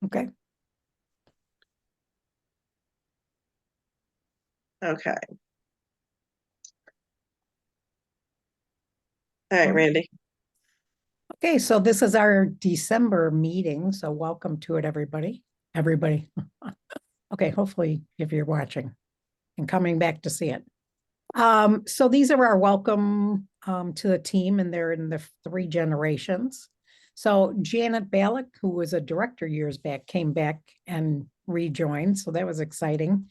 Okay. Okay. All right, Randy. Okay, so this is our December meeting, so welcome to it, everybody. Everybody. Okay, hopefully if you're watching and coming back to see it. So these are our welcome to the team, and they're in the 3 generations. So Janet Ballack, who was a director years back, came back and rejoined, so that was exciting.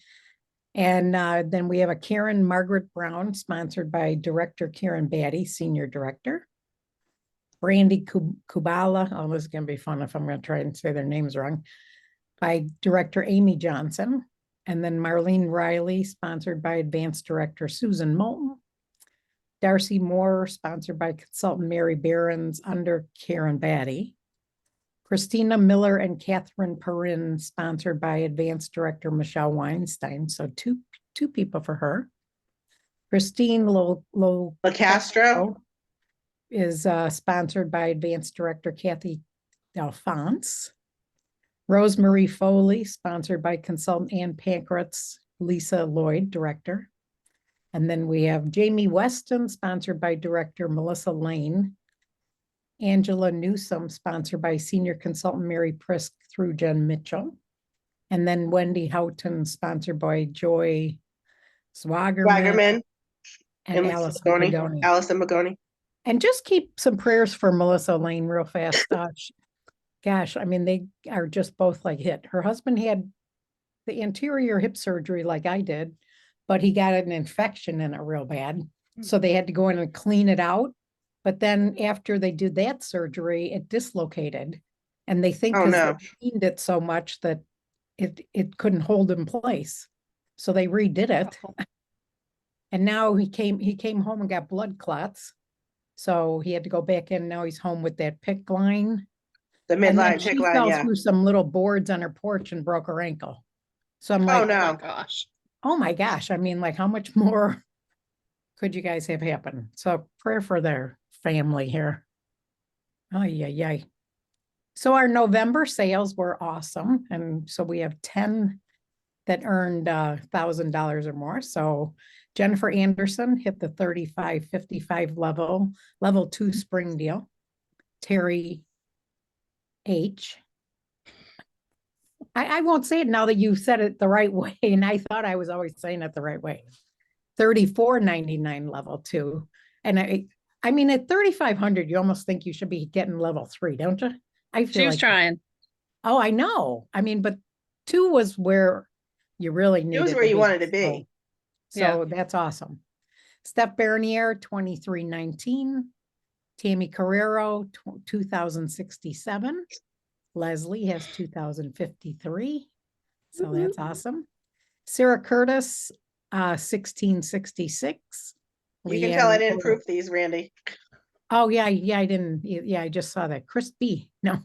And then we have a Karen Margaret Brown, sponsored by Director Karen Batty, Senior Director. Brandy Kubala, oh, this is going to be fun if I'm going to try and say their names wrong, by Director Amy Johnson. And then Marlene Riley, sponsored by Advanced Director Susan Moulton. Darcy Moore, sponsored by Consultant Mary Behrens under Karen Batty. Christina Miller and Catherine Perrin, sponsored by Advanced Director Michelle Weinstein. So two people for her. Christine LaCastro is sponsored by Advanced Director Kathy Alphonse. Rosemary Foley, sponsored by Consultant Ann Pankratz, Lisa Lloyd, Director. And then we have Jamie Weston, sponsored by Director Melissa Lane. Angela Newsom, sponsored by Senior Consultant Mary Prisk through Jen Mitchell. And then Wendy Houghton, sponsored by Joy Swagerman and Allison Magoni. Allison Magoni. And just keep some prayers for Melissa Lane real fast. Gosh, I mean, they are just both like hit. Her husband had the anterior hip surgery like I did, but he got an infection in it real bad. So they had to go in and clean it out. But then after they did that surgery, it dislocated. And they think because they cleaned it so much that it couldn't hold in place. So they redid it. And now he came home and got blood clots. So he had to go back in. Now he's home with that PICC line. The midline PICC line, fell through some little boards on her porch and broke her ankle. So I'm like, oh no, gosh. Oh my gosh. I mean, like, how much more could you guys have happen? So prayer for their family here. Oh, yeah. So our November sales were awesome. And so we have 10 that earned $1,000 or more. So Jennifer Anderson hit the 3555 level 2 spring deal. Terry H. I won't say it now that you said it the right way. And I thought I was always saying it the right way. 3499 level 2. And I mean, at 3,500, you almost think you should be getting level 3, don't you? I feel she was trying. Oh, I know. I mean, but 2 was where you really needed. It was where you wanted to be. So that's awesome. Steph Bernier, 2319. Tammy Carrero, 2067. Leslie has 2053. So that's awesome. Sarah Curtis, 1666. You can tell I didn't proof these, Randy. Oh, yeah, I didn't. Yeah, I just saw that. Chris B. No.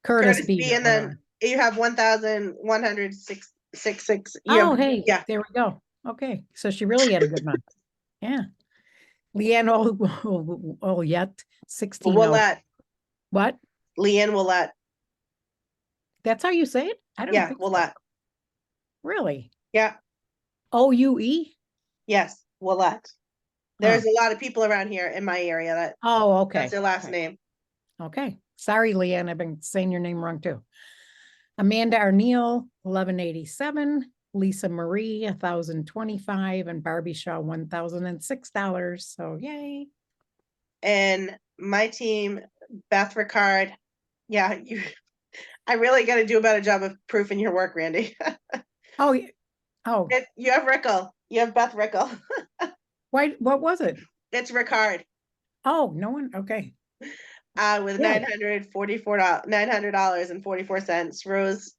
Curtis B. And then you have 1,166. Oh, hey, yeah. There we go. Okay, so she really had a good month. Yeah. Leanne Olyette, 16. Willette. What? Leanne Willette. That's how you say it? I don't think Willette. So. Really? Yeah. OUE? Yes, Willette. There's a lot of people around here in my area that okay. That's their last name. Okay. Sorry, Leanne. I've been saying your name wrong too. Amanda Arneal, 1187. Lisa Marie, 1,025, and Barbie Shaw, $1,006. So yay. And my team, Beth Ricard. Yeah, I really got to do a better job of proofing your work, Randy. You have Rickle. You have Beth Rickle. Why? What was it? It's Ricard. Oh, no one. Okay. With $900.44. Rose,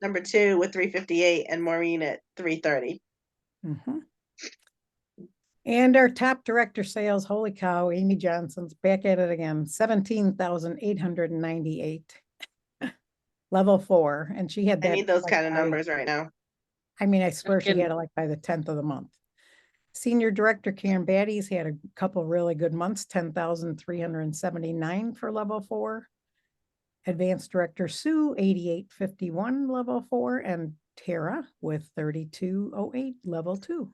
number 2 with $358, and Maureen at $330. Mm-hmm. And our top director sales, holy cow, Amy Johnson's back at it again, 17,898. Level 4, and she had that. I need those kind of numbers right now. I mean, I swear she had it like by the 10th of the month. Senior Director Karen Batty's had a couple really good months, 10,379 for level 4. Advanced Director Sue, 8851, level 4, and Tara with 3208, level 2.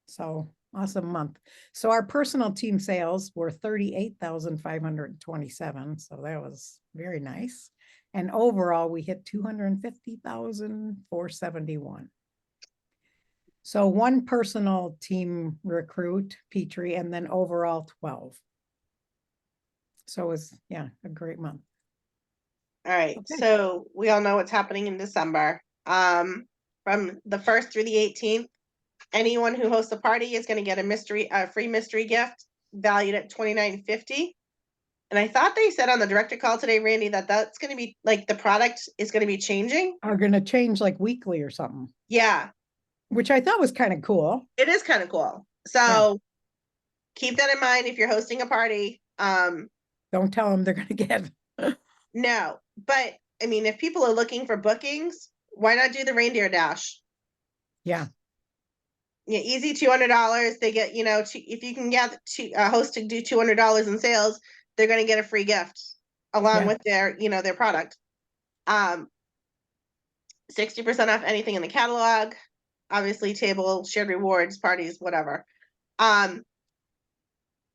So awesome month. So our personal team sales were 38,527. So that was very nice. And overall, we hit 250,471. So one personal team recruit, Petrie, and then overall 12. So it was, yeah, a great month. All right, Okay. so we all know what's happening in December. From the 1st through the 18th, anyone who hosts a party is going to get a free mystery gift valued at $29.50. And I thought they said on the director call today, Randy, that that's going to be like the product is going to be changing. Are going to change like weekly or something. Yeah, which I thought was kind of cool. it is kind of cool. So Yeah. keep that in mind if you're hosting a party. Don't tell them they're going to get. No, but I mean, if people are looking for bookings, why not do the reindeer dash? Yeah. Yeah, easy $200. They get, if you can get a host to do $200 in sales, they're going to get a free gift along with their product. 60% off anything in the catalog, obviously table, shared rewards, parties, whatever.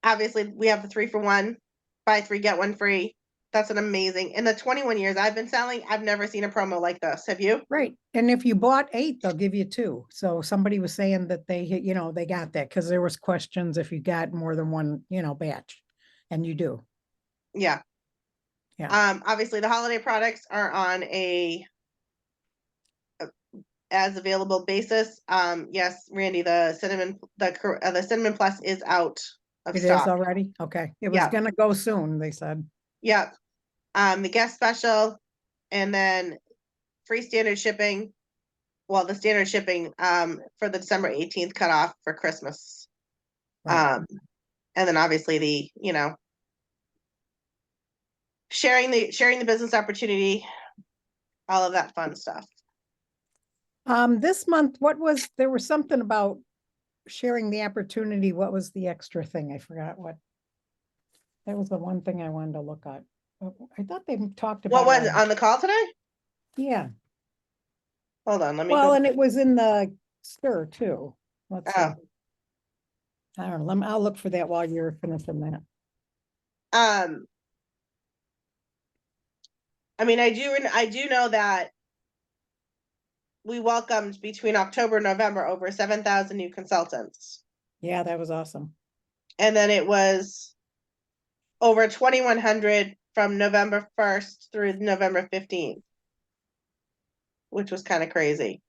Obviously we have the 3-for-1, buy 3, get 1 free. That's an amazing. In the 21 years I've been selling, I've never seen a promo like this. Have you? Right. And if you bought 8, they'll give you 2. So somebody was saying that they got that because there was questions if you got more than one, batch, and you do. Yeah. Yeah. Obviously the holiday products are on a as available basis. Yes, Randy, the cinnamon plus is out of It is stock. already? Okay. It was going to go soon, they said. Yep. The guest special, and then free standard shipping. Well, the standard shipping for the December 18th cutoff for Christmas. Right. And then obviously the, sharing the business opportunity, all of that fun stuff. This month, there was something about sharing the opportunity. What was the extra thing? I forgot what. That was the one thing I wanted to look at. I thought they talked about. What was it on the call today? Yeah. Hold on, let me Well, go. and it was in the stir too. Let's see. Oh. I don't know. I'll look for that while you're finishing that. I mean, I do know that we welcomed between October and November over 7,000 new consultants. Yeah, that was awesome. And then it was over 2,100 from November 1st through November 15th, which was kind of crazy.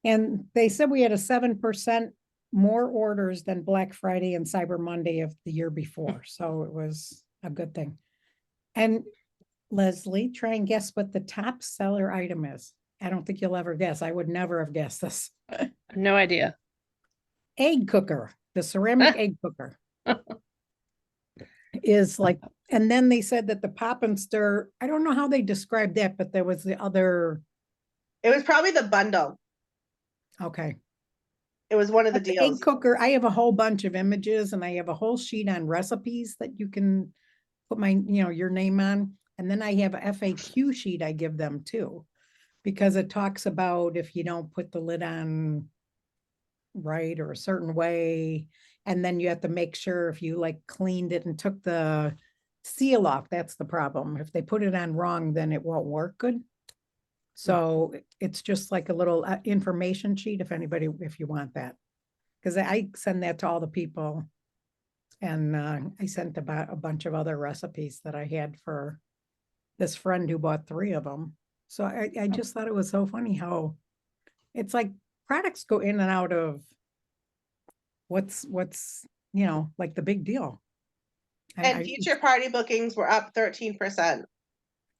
And they said we had a 7% more orders than Black Friday and Cyber Monday of the year before. So it was a good thing. And Leslie, try and guess what the top seller item is. I don't think you'll ever guess. I would never have guessed this. No idea. Egg cooker, the ceramic egg cooker is like, and then they said that the pop and stir, I don't know how they described that, but there was the other. It was probably the bundle. Okay. It was one of the But the deals. egg cooker, I have a whole bunch of images and I have a whole sheet on recipes that you can put your name on. And then I have a FAQ sheet I give them too, because it talks about if you don't put the lid on right or a certain way, and then you have to make sure if you like cleaned it and took the seal off, that's the problem. If they put it on wrong, then it won't work good. So it's just like a little information sheet if you want that. Because I send that to all the people. And I sent about a bunch of other recipes that I had for this friend who bought 3 of them. So I just thought it was so funny how it's like products go in and out of what's like the big deal. And future party bookings were up 13%.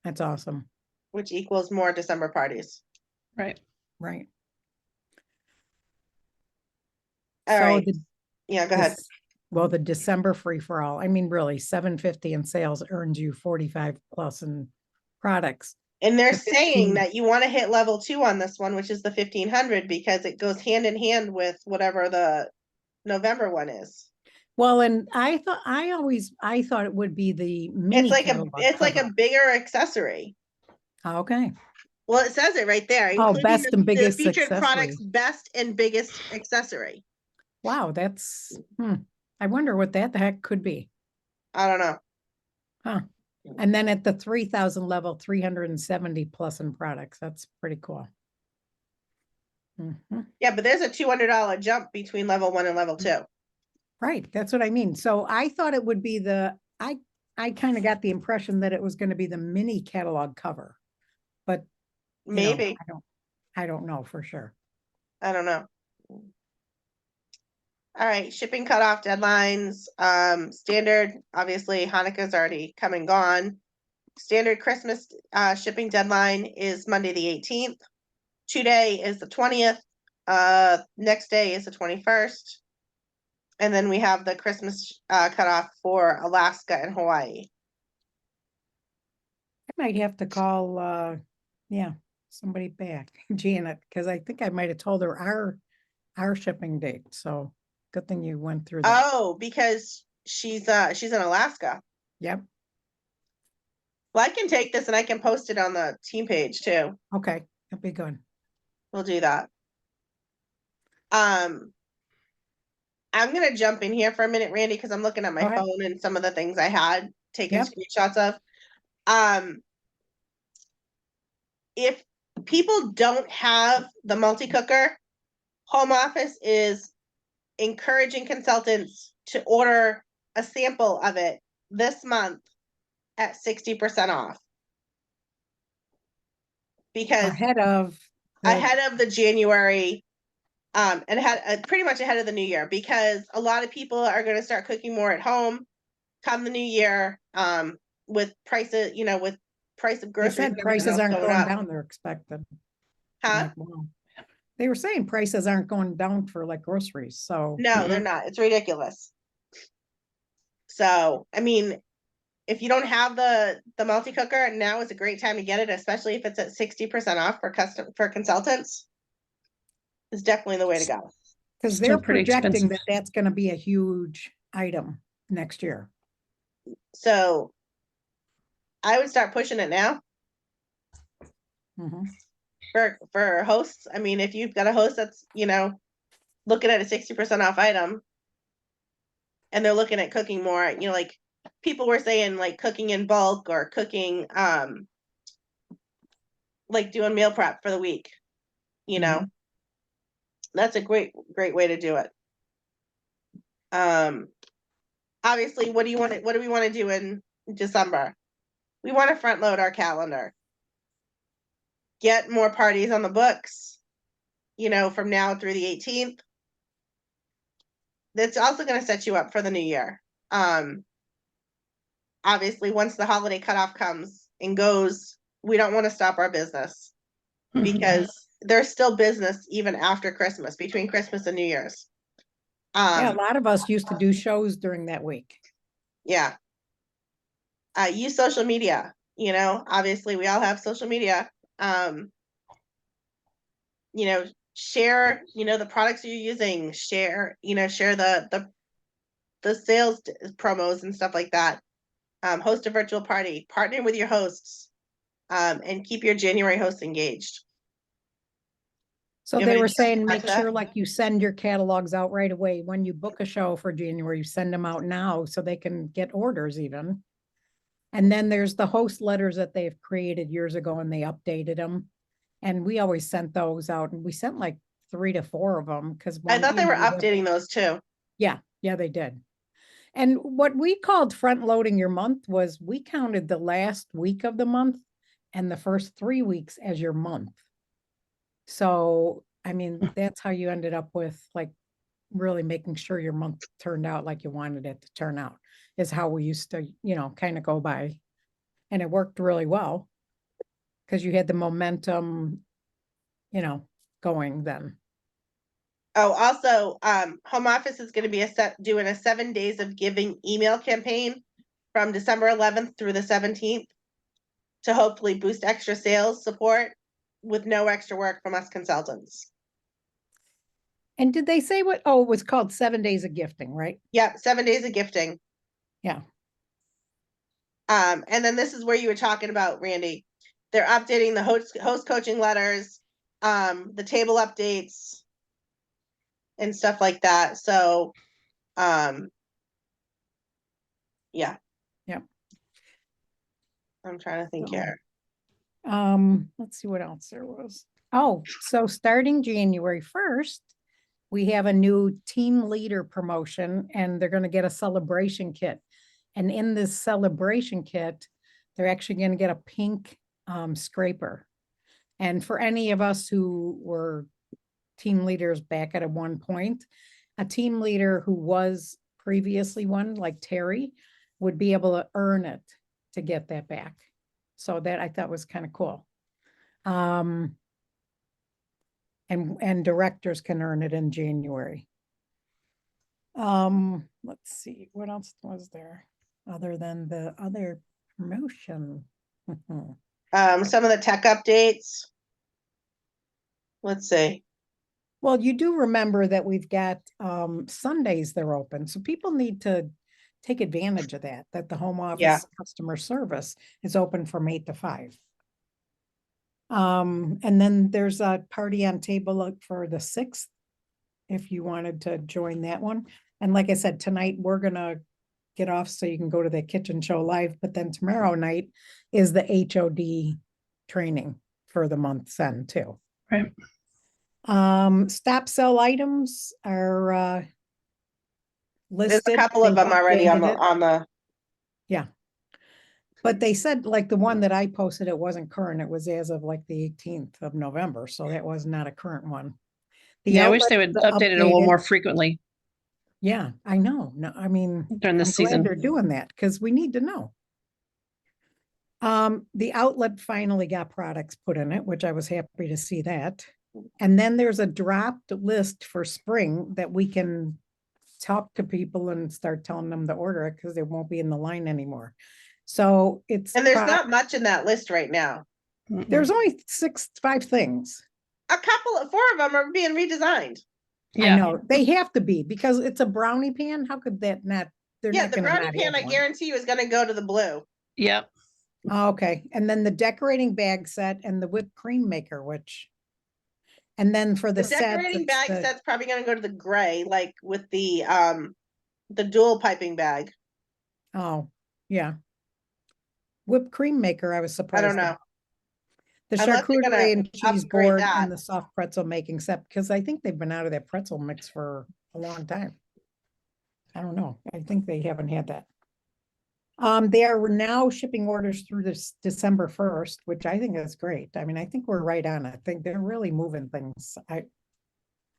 That's awesome. Which equals more December parties. Right. Right. All right. Yeah, go ahead. Well, the December free for all, I mean, really, $750 in sales earns you 45 plus in products. And they're saying that you want to hit level 2 on this one, which is the 1,500, because it goes hand in hand with whatever the November one is. Well, and I thought it would be the mini catalog It's like a cover. bigger accessory. Okay. Well, it says it right there, Oh, including best and the biggest featured accessory. products best and biggest accessory. Wow, I wonder what that the heck could be. I don't know. Huh. And then at the 3,000 level, 370 plus in products. That's pretty cool. Mhm. Yeah, but there's a $200 jump between level 1 and level 2. Right, that's what I mean. So I thought it would be I kind of got the impression that it was going to be the mini catalog cover, but you know, Maybe. I don't know for sure. I don't know. All right, shipping cutoff deadlines. Standard, obviously Hanukkah's already come and gone. Standard Christmas shipping deadline is Monday the 18th. Today is the 20th. Next day is the 21st. And then we have the Christmas cutoff for Alaska and Hawaii. I might have to call yeah, somebody back, Janet, because I think I might have told her our shipping date. So good thing you went through that. Oh, because she's in Alaska. Yep. Well, I can take this and I can post it on the team page too. Okay, that'd be good. We'll do that. I'm gonna jump in here for a minute, Randy, because I'm looking at my Go ahead. phone and some of the things I had taken Yep. screenshots of. If people don't have the multi-cooker, home office is encouraging consultants to order a sample of it this month at 60% off. Because Ahead of the January, and pretty much ahead of the new year, because a lot of people are going to start cooking more at home come the new year, with prices, with price of they groceries said and everything prices else aren't going going up. down, they're expected. I'm Huh? like, wow. They were saying prices aren't going down for like groceries, so No, they're not. It's ridiculous. So, I mean, if you don't have the multi-cooker, now is a great time to get it, especially if it's at 60% off for consultants. It's definitely the way to go. because Still they're pretty projecting expensive. that that's going to be a huge item next year. So I would start pushing it now Mhm. for hosts. I mean, if you've got a host that's, looking at a 60% off item and they're looking at cooking more, like people were saying like cooking in bulk or cooking, like doing meal prep for the week, Mhm. that's a great way to do it. Obviously, what do we want to do in December? We want to front load our calendar. Get more parties on the books, from now through the 18th. That's also going to set you up for the new year. Obviously, once the holiday cutoff comes and goes, we don't want to stop our business because there's still business even after Christmas, between Christmas and New Year's. Yeah, a lot of us used to do shows during that week. Yeah. Use social media, obviously we all have social media. Share, the products you're using, share the sales promos and stuff like that. Host a virtual party, partner with your hosts, and keep your January hosts engaged. So You have they were anything to saying, add make to that? sure like you send your catalogs out right away. When you book a show for January, you send them out now so they can get orders even. And then there's the host letters that they've created years ago and they updated them. And we always sent those out and we sent like 3 to 4 of them because I thought they were updating those too. Yeah, they did. And what we called front loading your month was we counted the last week of the month and the first 3 weeks as your month. So, I mean, that's how you ended up with like really making sure your month turned out like you wanted it to turn out, is how we used to, kind of go by. And it worked really well because you had the momentum, going then. Oh, also, home office is going to be doing a 7 days of giving email campaign from December 11th through the 17th to hopefully boost extra sales support with no extra work from us consultants. And did they say what? Oh, it was called 7 days of gifting, right? Yep, 7 days of gifting. Yeah. And then this is where you were talking about, Randy. They're updating the host coaching letters, the table updates and stuff like that. So, yeah. Yep. I'm trying to think So, here. Let's see what else there was. Oh, so starting January 1st, we have a new team leader promotion and they're going to get a celebration kit. And in this celebration kit, they're actually going to get a pink scraper. And for any of us who were team leaders back at one point, a team leader who was previously one, like Terry, would be able to earn it to get that back. So that I thought was kind of cool. And directors can earn it in January. Let's see, what else was there other than the other promotion? Some of the tech updates. Let's see. Well, you do remember that we've got Sundays they're open, so people need to take advantage of that the home office customer service is open from 8 to 5. And then there's a party on table for the 6th, if you wanted to join that one. And like I said, tonight we're gonna get off so you can go to the kitchen show live, but then tomorrow night is the HOD training for the month's end too. Right. Stop sell items are listed. There's a couple of They've them already on updated it. the Yeah. But they said like the one that I posted, it wasn't current. It was as of like the 18th of November. So that was not a current one. The Yeah, I wish they would outlets update it a little updated. more frequently Yeah, I know. No, I mean, during this I'm glad season. they're doing that because we need to know. The outlet finally got products put in it, which I was happy to see that. And then there's a dropped list for spring that we can talk to people and start telling them to order it because they won't be in the line anymore. So it's and there's not much in that list right now. there's only 5 things. A couple of 4 of them are being redesigned. I know they have to be because it's a brownie pan. How could that not? They're Yeah, not the gonna brownie not pan, have I one. guarantee you, is going to go to the blue. Yep. Oh, okay, and then the decorating bag set and the whipped cream maker, which, and then for the The sets, decorating it's bag the- set's probably going to go to the gray, like with the dual piping bag. Oh, yeah. Whipped cream maker, I was I surprised. don't know. The Unless they're gonna charcuterie and cheese upgrade board that. and the soft pretzel making set, because I think they've been out of that pretzel mix for a long time. I don't know. I think they haven't had that. They are now shipping orders through this December 1st, which I think is great. I mean, I think we're right on it. I think they're really moving things.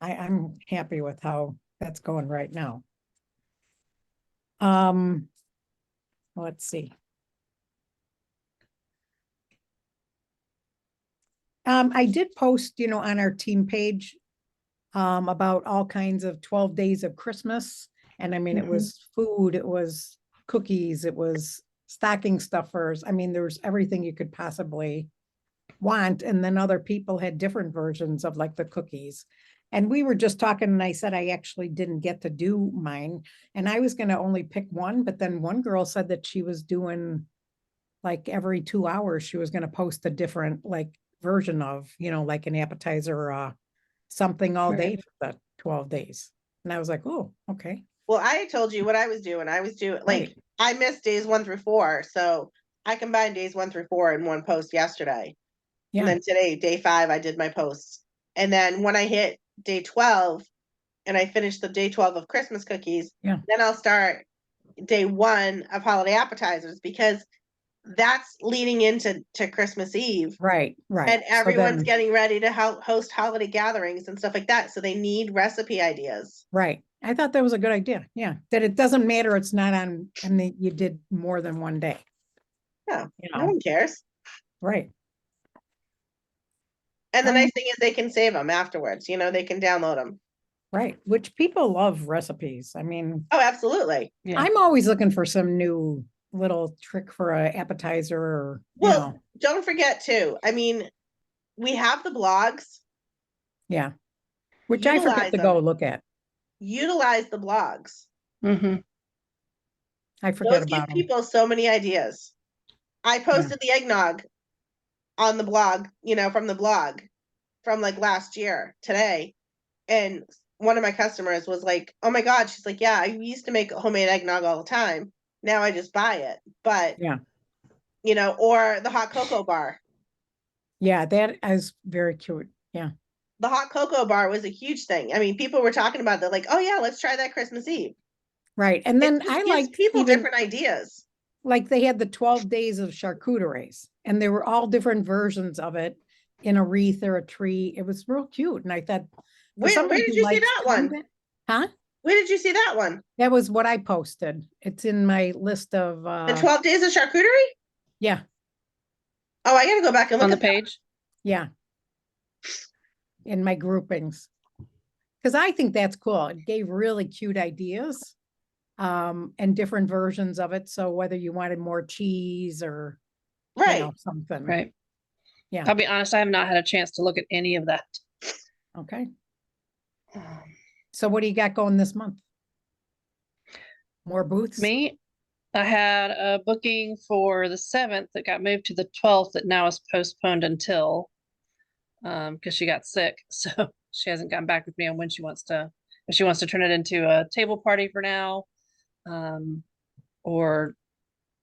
I'm happy with how that's going right now. Let's see. I did post, on our team page, about all kinds of 12 days of Christmas. And I mean, it was food, it was cookies, it was stocking stuffers. I mean, there was everything you could possibly want. And then other people had different versions of like the cookies. And we were just talking and I said, I actually didn't get to do mine. And I was going to only pick one, but then one girl said that she was doing like every 2 hours, she was going to post a different like version of, like an appetizer, something all day for the 12 days. And I was like, oh, okay. Well, I told you what I was doing. I was doing like I missed days 1 through 4. So I combined days 1 through 4 in one post yesterday. Yeah. And then today, day 5, I did my posts. And then when I hit day 12 and I finished the day 12 of Christmas cookies, then I'll start day 1 of holiday appetizers because that's leading into Christmas Eve. Right. And everyone's getting ready to host holiday gatherings and stuff like that. So they need recipe ideas. Right. I thought that was a good idea. Yeah. That it doesn't matter. It's not on, and that you did more than one day. Yeah. No one cares. Right. And the nice thing is they can save them afterwards. They can download them. Right. Which people love recipes. I mean. Oh, absolutely. Yeah. I'm always looking for some new little trick for an appetizer or, don't forget too. I mean, we have the blogs. Yeah. which I forget Utilize to go them. look at. Utilize the blogs. Mm-hmm. I forget Those give about them. people so many ideas. I posted the eggnog on the blog, from the blog from like last year today. And one of my customers was like, oh my God, she's like, yeah, I used to make homemade eggnog all the time. Now I just buy it. But, Yeah. Or the hot cocoa bar. Yeah, that is very cute. Yeah. The hot cocoa bar was a huge thing. I mean, people were talking about that, like, oh yeah, let's try that Christmas Eve. Right. And then It just I gives liked people even different ideas. like they had the 12 days of charcuteries and they were all different versions of it in a wreath or a tree. It was real cute. And I thought for Where somebody did who you see likes that one? content, huh? Where did you see that one? That was what I posted. It's in my list of The 12 days of charcuterie? yeah, Oh, I gotta go back and look On the at that. page. yeah. In my groupings. Because I think that's cool. It gave really cute ideas and different versions of it. So whether you wanted more cheese or Right. something. Right. Yeah. I'll be honest, I have not had a chance to look at any of that. Okay. So what do you got going this month? More booths? Me, I had a booking for the 7th that got moved to the 12th that now is postponed until because she got sick. So she hasn't gotten back with me on when she wants to, if she wants to turn it into a table party for now, or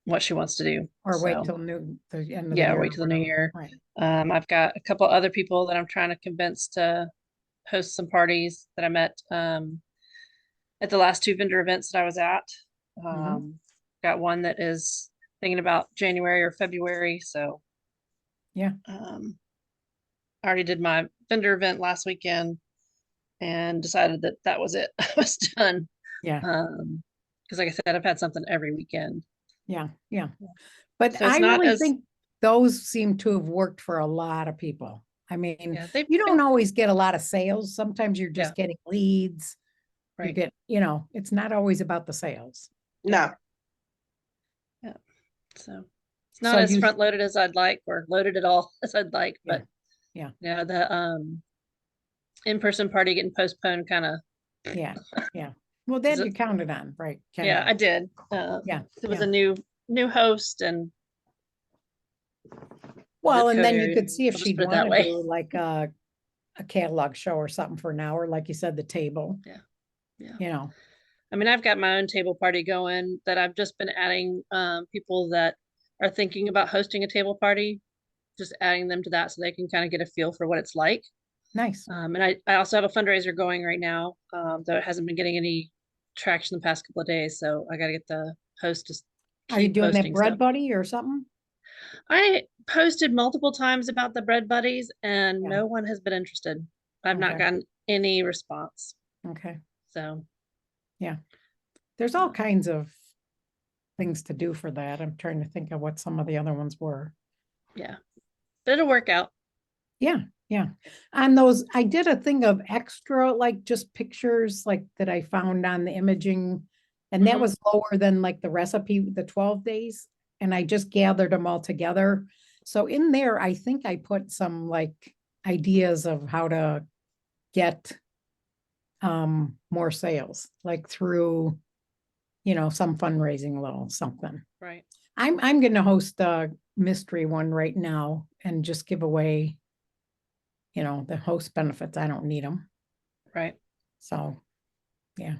what she wants to do. Or wait So, till the end of the yeah, year. wait till the new year. Right. I've got a couple other people that I'm trying to convince to host some parties that I met at the last 2 vendor events that I was at. Got one that is thinking about January or February. So yeah. I already did my vendor event last weekend and decided that that was it. I was done. Yeah. Because like I said, I've had something every weekend. Yeah. Yeah. But So it's I not really as, think those seem to have worked for a lot of people. I mean, yeah, they've you don't been, always get a lot of sales. Sometimes you're just getting leads. You right. get, it's not always about the sales. No. Yeah. So it's not So as you, front loaded as I'd like or loaded at all as I'd like, but yeah. yeah, the in-person party getting postponed kind of. Yeah. Yeah. Well, that you counted on, right? Yeah, I did. Yeah. It was a new host and Well, zip and code then you area. could see if I'll just she'd put it that want to way. do like a catalog show or something for an hour, like you said, the table. Yeah. Yeah. I mean, I've got my own table party going that I've just been adding people that are thinking about hosting a table party, just adding them to that so they can kind of get a feel for what it's like. Nice. And I also have a fundraiser going right now, though it hasn't been getting any traction the past couple of days. So I got to get the host to Are you keep doing that posting bread stuff. buddy or something? I posted multiple times about the bread buddies and no one has been interested. I've not gotten any response. Okay. So yeah, there's all kinds of things to do for that. I'm trying to think of what some of the other ones were. Yeah, but it'll work out. Yeah. Yeah. On those, I did a thing of extra, like just pictures like that I found on the imaging. And that was lower than like the recipe, the 12 days. And I just gathered them all together. So in there, I think I put some like ideas of how to get more sales, like through, some fundraising, a little something. Right. I'm going to host a mystery one right now and just give away, the host benefits. I don't need them. Right. So, yeah.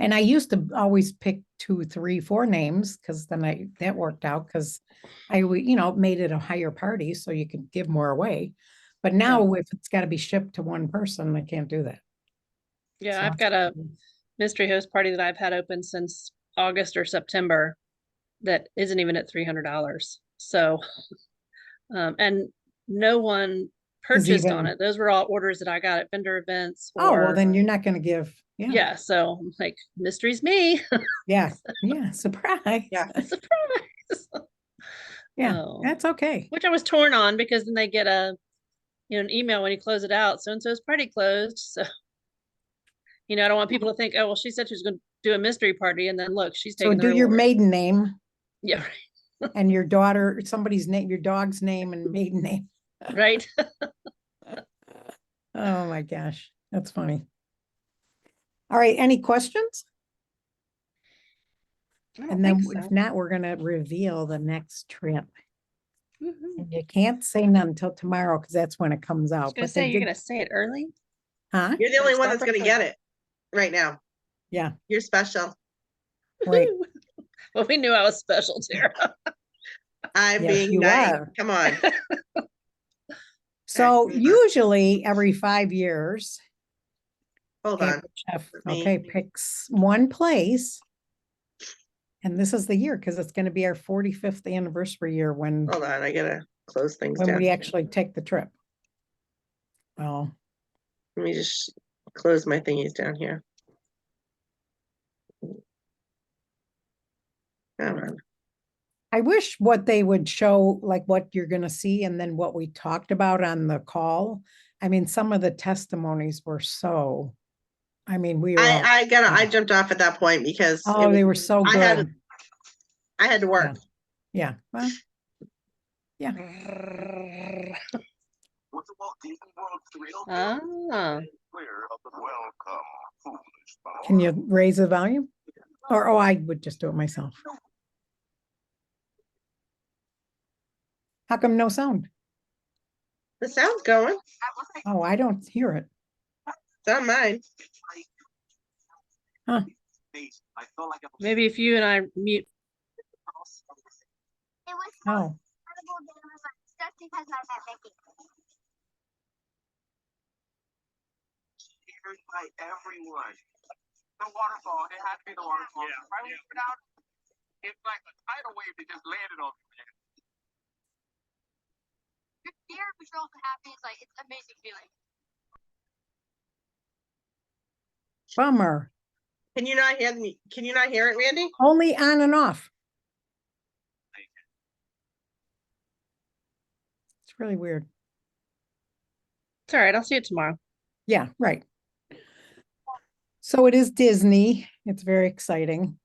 And I used to always pick 2, 3, 4 names because then that worked out because I made it a higher party so you could give more away. But now if it's got to be shipped to one person, I can't do that. Yeah, So I've got a mystery host party that I've had open since August or September that isn't even at $300. So, and no one purchased on it. Those were all orders that I got at vendor events. Oh, well, then you're not going to give. Yeah. Yeah. So I'm like, mystery's me. Yeah. Yeah. Surprise. Yeah. Surprise. Yeah. That's okay. Which I was torn on because then they get an email when you close it out. So-and-so's party closed. So, I don't want people to think, oh, well, she said she was going to do a mystery party. And then look, she's taking So do your maiden name. Yeah. Right. And your daughter, somebody's name, your dog's name and maiden name. Right. Oh my gosh. That's funny. All right, any questions? I don't And then think if so. not, we're gonna reveal the next trip. Woohoo. And you can't say none until tomorrow because that's when it comes I was out. gonna But they say, you're did, gonna say it early? huh? You're the Gonna only one stop that's gonna get it right now. Yeah, You're special. right. Woohoo. Well, we knew I was special, Tara. I'm Yes, being you nice. are. Come on. So Okay, usually every 5 years, hold on. Pampered Chef, Let me- okay, picks one place. And this is the year because it's going to be our 45th anniversary year when Hold on, I gotta close things down. we actually take the trip. Well, Let me just close my thingies down here. Come on. I wish what they would show, like what you're gonna see, and then what we talked about on the call. I mean, some of the testimonies were so, I mean, we were all, I jumped off at that point because oh, they were so I had- good. I had to work. Yeah, well, yeah. What's the Walt Disney World thrill? Ah, Clear of the welcome, foolish boy. Can you raise the volume? Or, oh, I would just do it myself. How come no sound? The sound's going. Oh, I don't hear it. It's on mine. Huh. I felt like I was maybe if you and I mute. Oh, scared by everyone. The waterfall, it had to be the waterfall. Yeah. Right when you put out, it's like a tidal wave that just landed on me. You're scared, but you're also happy. It's like, it's an amazing feeling. bummer. Can you not hear me? Can you not hear it, Randy? Only on and off. It's really weird. It's all right. I'll see it tomorrow. Yeah, right. So it is Disney. It's very exciting.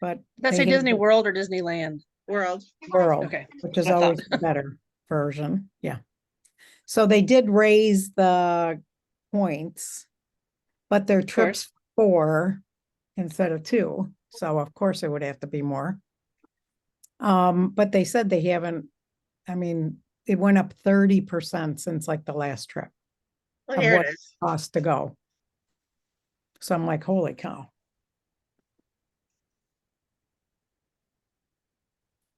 But Did that they say have Disney the World or Disneyland? World. World, Okay. which is I thought. always the better version. Yeah. So they did raise the points, but their trips 4 instead of 2. So of course it would have to be more. But they said they haven't, I mean, it went up 30% since like the last trip Oh, of here what it it is. costs to go. So I'm like, holy cow.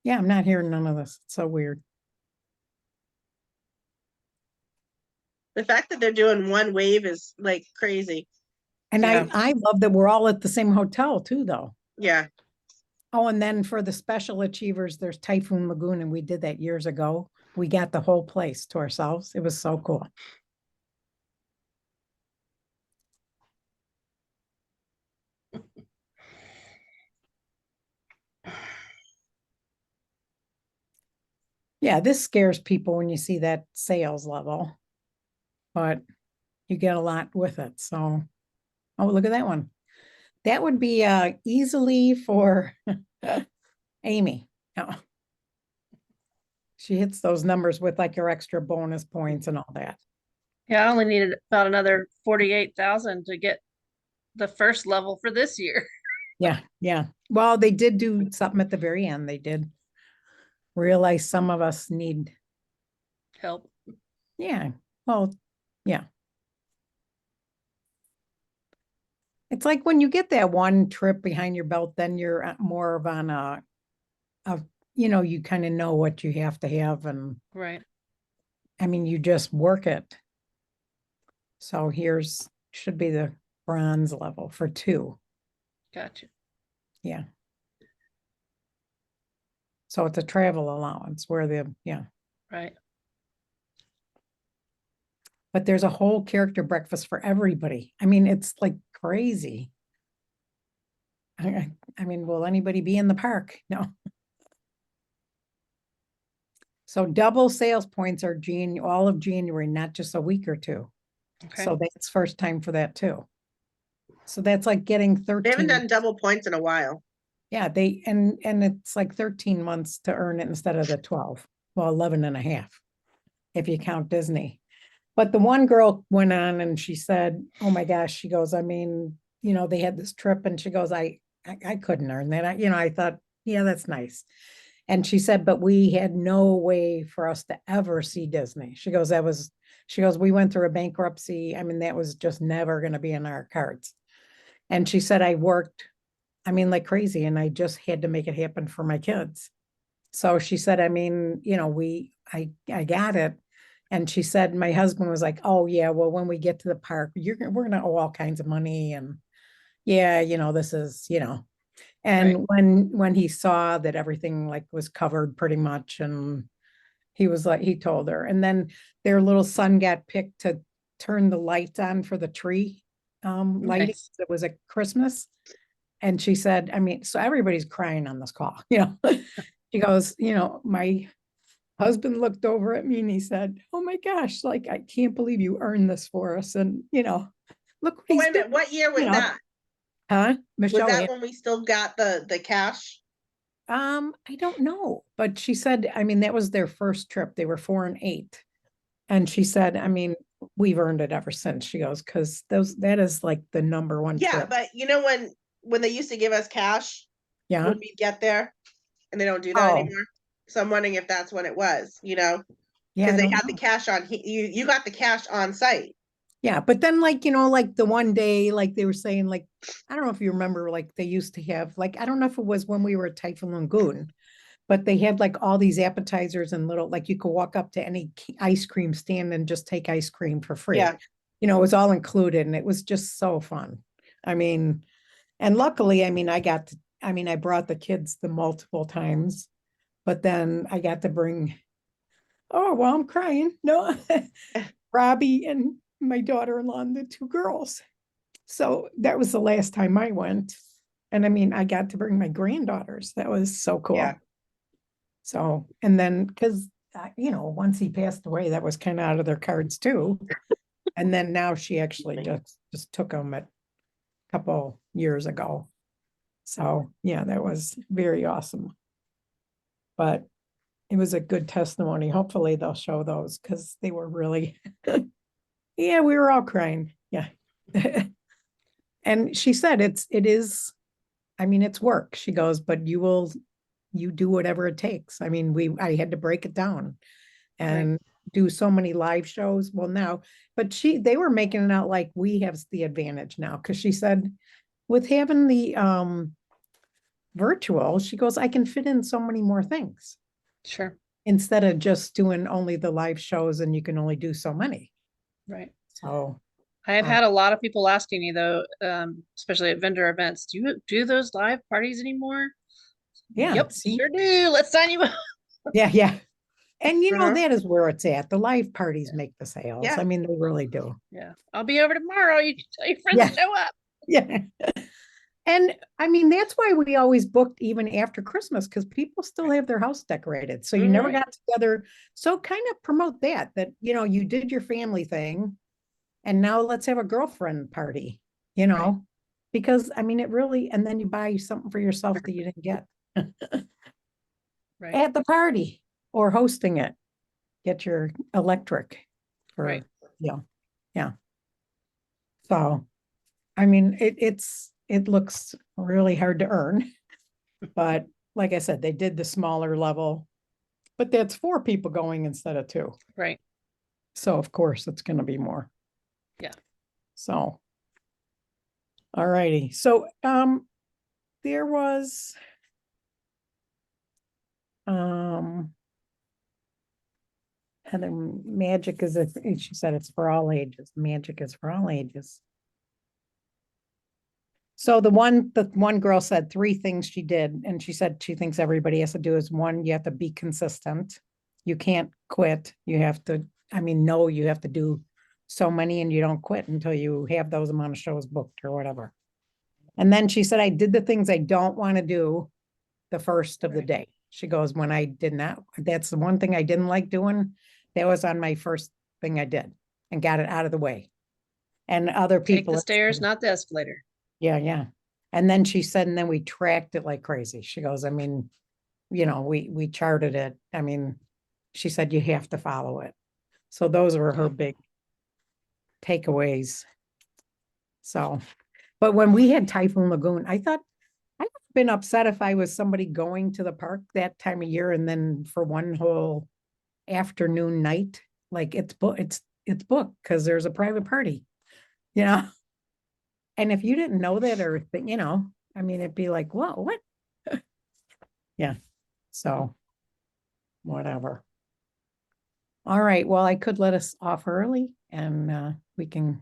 Yeah, I'm not hearing none of this. It's so weird. The fact that they're doing one wave is like crazy. And Yeah. I love that we're all at the same hotel too, though. Yeah. Oh, and then for the special achievers, there's Typhoon Lagoon, and we did that years ago. We got the whole place to ourselves. It was so cool. Yeah, this scares people when you see that sales level, but you get a lot with it. So, oh, look at that one. That would be easily for Amy. Oh. She hits those numbers with like your extra bonus points and all that. Yeah, I only needed about another 48,000 to get the first level for this year. Yeah, yeah. Well, they did do something at the very end. They did realize some of us need, Help. yeah, well, yeah. It's like when you get that one trip behind your belt, then you're more of on you kind of know what you have to have. And Right. I mean, you just work it. So should be the bronze level for 2. Gotcha. Yeah. So it's a travel allowance where yeah. Right. But there's a whole character breakfast for everybody. I mean, it's like crazy. I mean, will anybody be in the park? No. So double sales points are all of January, not just a week or 2. Okay. So that's first time for that too. So that's like getting 13. They haven't done double points in a while. Yeah, and it's like 13 months to earn it instead of the 12. Well, 11 and a half if you count Disney. But the one girl went on and she said, oh my gosh, she goes, I mean, they had this trip and she goes, I couldn't earn that. I thought, yeah, that's nice. And she said, but we had no way for us to ever see Disney. She goes, we went through a bankruptcy. I mean, that was just never going to be in our cards. And she said, I worked, I mean, like crazy, and I just had to make it happen for my kids. So she said, I mean, I got it. And she said, my husband was like, oh yeah, well, when we get to the park, we're gonna owe all kinds of money. And yeah, this is, and Right. when he saw that everything like was covered pretty much, and he was like, he told her, and then their little son got picked to turn the lights on for the tree lighting. Nice. It was at Christmas. And she said, I mean, so everybody's crying on this call, She goes, my husband looked over at me and he said, oh my gosh, like, I can't believe you earned this for us. And, look what he's Wait a minute, doing, what year was you know. that? Huh? Was Michelle, that when we still got the cash? I don't know, but she said, I mean, that was their first trip. They were 4 and 8. And she said, I mean, we've earned it ever since. She goes, because that is like the number one Yeah, trip. but when they used to give us cash, Yeah. when we get there, and they don't do that Oh, anymore. So I'm wondering if that's when it was, yeah, because I they don't had the know. cash on, you got the cash on site. Yeah, but then like, like the one day, like they were saying, like, I don't know if you remember, like they used to have, like, I don't know if it was when we were at Typhoon Lagoon, but they had like all these appetizers and little, like you could walk up to any ice cream stand and just take ice cream for free. Yeah. It was all included and it was just so fun. I mean, and luckily, I mean, I brought the kids the multiple times, but then I got to bring, oh, well, I'm crying. No, Robbie and my daughter-in-law and the 2 girls. So that was the last time I went. And I mean, I got to bring my granddaughters. That was so cool. Yeah. So, and then because, once he passed away, that was kind of out of their cards too. And then now she actually just took him a couple years ago. So yeah, that was very awesome. But it was a good testimony. Hopefully they'll show those because they were really, yeah, we were all crying. Yeah. And she said, it is, I mean, it's work. She goes, but you do whatever it takes. I mean, I had to break it down and do so many live shows. Well, now, but they were making it out like we have the advantage now. Cause she said with having the virtual, she goes, I can fit in so many more things. Sure. Instead of just doing only the live shows and you can only do so many. Right. So I have had a lot of people asking me though, especially at vendor events, do you do those live parties anymore? yeah, Yep, see? sure do. Let's sign you up. Yeah, yeah. And Uh-huh. that is where it's at. The live parties make the sales. Yeah. I mean, they really do. Yeah. I'll be over tomorrow. You can tell your friends Yeah. to show up. Yeah. And I mean, that's why we always booked even after Christmas, because people still have their house decorated. So you never Right. got together. So kind of promote that, you did your family thing and now let's have a girlfriend party, Right. because I mean, it really, and then you buy something for yourself that you didn't get Right. at the party or hosting it. Get your electric for, Right. yeah. Yeah. So, I mean, it looks really hard to earn, but like I said, they did the smaller level, but that's 4 people going instead of 2. Right. So of course it's going to be more. Yeah. So, all righty. So, there was, and then magic she said it's for all ages. Magic is for all ages. So the one girl said 3 things she did, and she said she thinks everybody has to do is 1, you have to be consistent. You can't quit. You have to, you have to do so many and you don't quit until you have those amount of shows booked or whatever. And then she said, I did the things I don't want to do the first of the day. She goes, when I did not, that's the one thing I didn't like doing. That was on my first thing I did and got it out of the way. And other Take people. the stairs, not the escalator. Yeah, yeah. And then she said, and then we tracked it like crazy. She goes, I mean, we charted it. I mean, she said, you have to follow it. So those were her big takeaways. So, but when we had Typhoon Lagoon, I thought I'd been upset if I was somebody going to the park that time of year and then for one whole afternoon night, like it's booked because there's a private party, you know? And if you didn't know that or you know, I mean, it'd be like, whoa, what? Yeah. So whatever. All right. Well, I could let us off early and we can